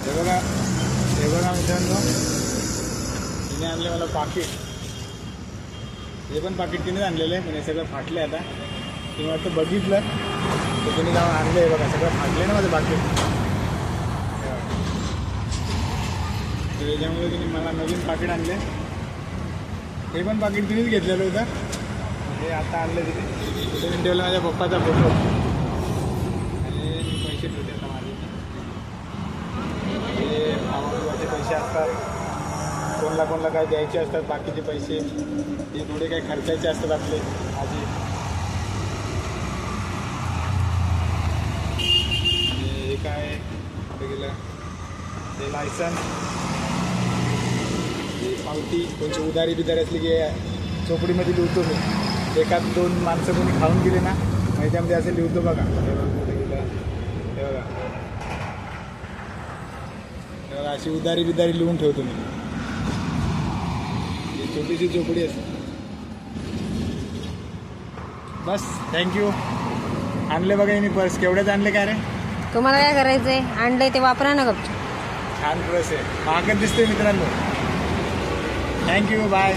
हे बघा मित्रांनो, तिने आणले मला पाकिट. हे पण पाकिट तिनेच आणलेलं आहे, पण हे सगळं फाटलं आहे आता. तिने वाटतं बघितलं तर तिने जाऊन आणलं आहे. बघा सगळं फाटलं ना माझं पाकिट. तर त्याच्यामुळे तिने मला नवीन पाकिट आणले. हे पण पाकिट तिनेच घेतलेलं होतं, हे आता आणलं तिथे. तिने ठेवलं माझ्या पप्पाचा फोटो आणि पैसे ठेवले आता माझे. हे भावाचे पैसे असतात, कोणाला काय द्यायचे असतात, बाकीचे पैसे ते थोडे काही खर्चायचे असतात आपले आजी. आणि हे काय कुठे गेलं ते लायसन, हे पावती. कोणची उधारी बिधारी असली की चोपडीमध्ये लिहतो मी. एकात दोन माणसं कोणी खाऊन गेले ना, त्याच्यामध्ये असं लिहतो बघा. हे बघा कुठे गेलं, हे बघा अशी उधारी बिधारी लिहून ठेवतो मी. छोटीशी चोपडी असते. बस थँक्यू. आणले बघा मी पर्स. केवढ्याच आणले काय रे? तुम्हाला काय करायचंय? आणलंय ते वापरा ना गपचूप. छान पर्स आहे, महागच दिसते मित्रांनो. Thank you, bye.